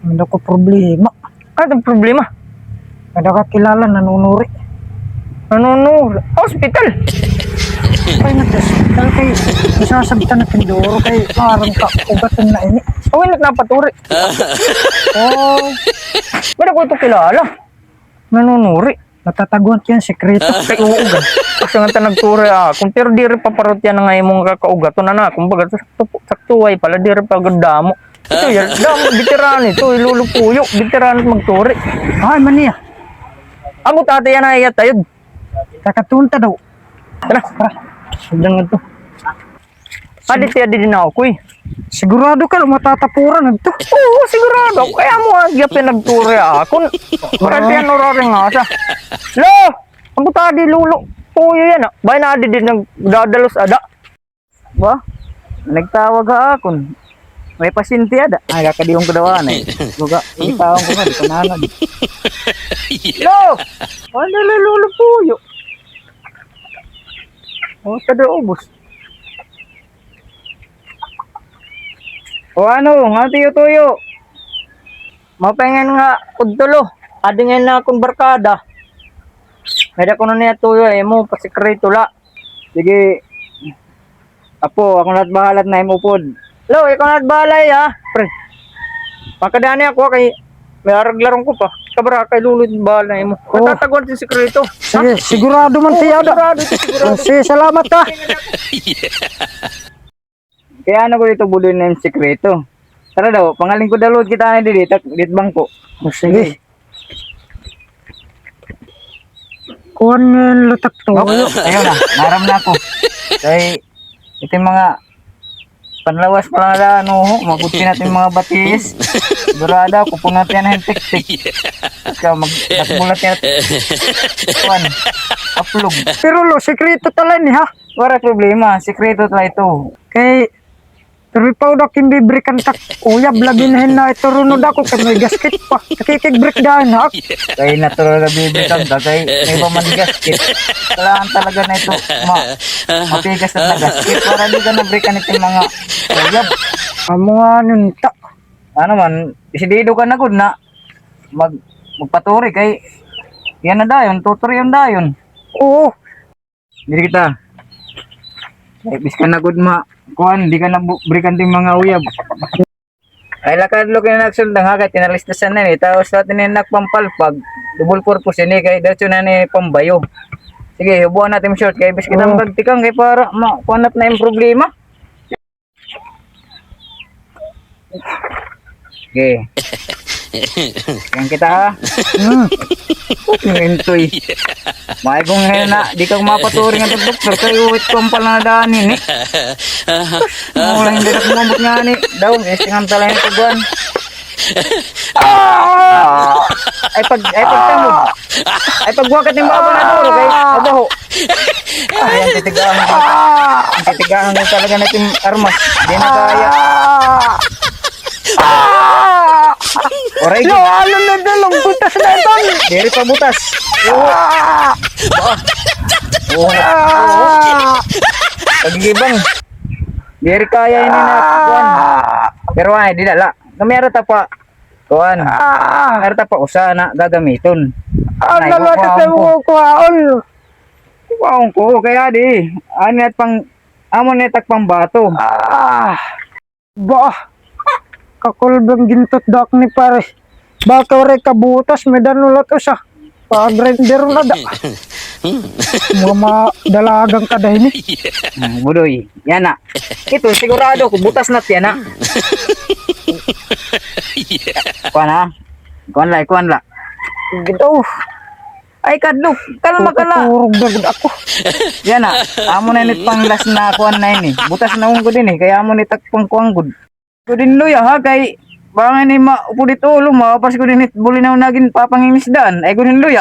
Ano ko problema? Ano problema? Kada ka kilala nanunuri. Nanunuri? Hospital? Kaya nag-hospital kay nasasabitan na tindoro kay parang kaugatan na ini. Oh, hindi napaturi. Oh, Ba't ako ito kilala? Nanunuri. natataguan ko yan sekreto. Kay uugat. Kasi nga nagturi akong pero di rin paparot yan na nga imong kakaugat. Ito na na. Kumbaga saktuway pala di rin pagdamo. Ito yan. Damo, bitiran ito. Ilulupuyo. Bitiran magturi. Ay, maniya. Amo tate yan na iyatayod. Kakatunta daw. Tara. Sagdan nga ito. Adit ya din ako kuy. Sigurado ka matatapuran nagto. Oo, sigurado. Kaya mo agya nagturi ako. Kurante yan oraring nga sa. Lo! Ang buta di lulo. Puyo yan ah. Bahay na adi din nagdadalos ada. Ba? Nagtawag ha ako. May pasyente ada. Ay, kakadiyong kadawan eh. Buka, itawag ko nga, di ko nanad. Lo! Ano lulo puyo? O, kada ubos. O ano, nga tuyo-tuyo. Mapengen nga udtulo. Adi nga na akong barkada. Meda ko na niya tuyo eh mo pasikreto la. Sige. Apo, ako lahat bahalat na imupod. Lo, ikaw na balay ha. Pre. Makadani ako kay may araglarong ko pa. Kabra kay lulod balay mo. Matatagon si sikreto. Sige, sigurado man tiya da. Sigurado. Sige, salamat ka. Kaya ano ko dito buloy na yung sekreto. Tara daw, pangaling ko dalawad kita na dito, dit bangko. Sige. Kuhan nga yung latak to. Ayun na, naram na ako. Kaya ito yung mga panlawas pa lang na ano, mabuti natin yung mga batis. Sigurado, kupon natin yan yung tik-tik. Ikaw, magmulat yan. Kuhan, aplog. Pero lo, sekreto tala ni ha. Wala problema, sekreto talaga ito. Kay pero pa daw kin bibrekan tak uyab labi na na ito runod ako kay may gasket pa. Nakikig-break daan ha. Kaya natural na bibitang kay may pa man gasket. Kailangan talaga na ito mapigas na gasket para di ka na-breakan itong mga uyab. Amo nga nun ta. Ano man, isidido ka na good na magpaturi kay yan na dayon, tuturi yung dayon. Oo. Dili kita. Bis ka na good kuan, di ka na breakan ting mga uyab. Ay lakad lo kay nagsundang ha kay tinalistasan na ni tapos sa atin nakpampalpag double purpose ni kay diretso na ni pambayo. Sige, ubuan natin short kay bis kita magtikang kay para makuanat na yung problema. Okay. Yan kita ha. Mintoy. May kung na di ka mapaturing ang doktor kayo wait ko pala na daanin eh. Wala hindi na kumambot nga ni. Daw, estingan tala yung tuguan. Ay pagtambog. Ay pagwakat ng baba na duro kay abaho. Ay ang titigahan ko. Ang titigahan ko talaga natin armas. Di na kaya. Oray Yo, ano na dalong butas na ito. diri pa butas. Oo. Pagigibang. Diri kaya ini na kuan. Pero ay di dala. Kamera ta pa. Kuan. Kamera ta pa usana gagamiton. Ang nalakas na mo kuhaon. Kuan ko kaya di. Ani at pang amon ni tak pambato. Bah. Kakulbang gintot dak ni pare. Baka ore kabutas medanulat usa. Pa-grinder na da. Mga dalagang kada ini. Budoy. Yan na. Ito sigurado ko butas na yan na. Kuan ha. Kuan la. Gitu. Ay kadlok. Kalma ka na. Turog dagod ako. Yan na. Amo na nit pang last na kuan na ini. Butas na ko din eh. Kaya amo ni takpang kuang gud. Ko din luya ha kay bangan ni maupo dito ulo mapas ko din buli na nagin papangingisdan. Ay ko din luya.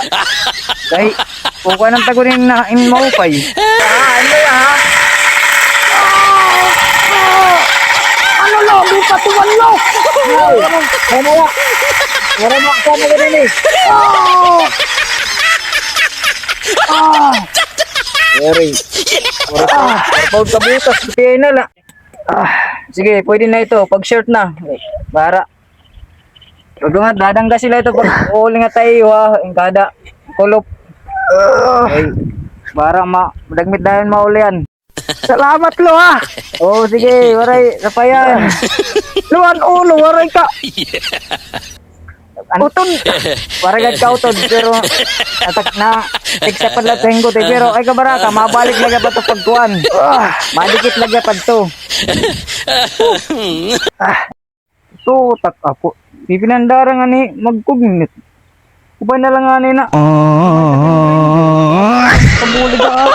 Kay kuha nang tago din na in maupay. Ano ya? Ano lo? Di patuan lo. Wala mo ka mo din eh. Yari. Pag kabutas, kaya na la. Sige, pwede na ito. Pag short na. Para. Wag nga, dadangga sila ito pag uli nga tayo ha, yung kada kulop. Ay, para madagmit dahil maulian. Salamat lo ha. Oo, sige, waray, rapayan. Luan ulo, waray ka. Utod. Waragad ka utod, pero atak na, tiksa pa lang tenggo, pero ay kabaraka, mabalik lagi pa ito pagkuhan. Madikit lagi pa ito. Ito, tak ako. Pipinandara nga ni, magkugnit. Kubay na lang nga ni na. Kabulig ka ako.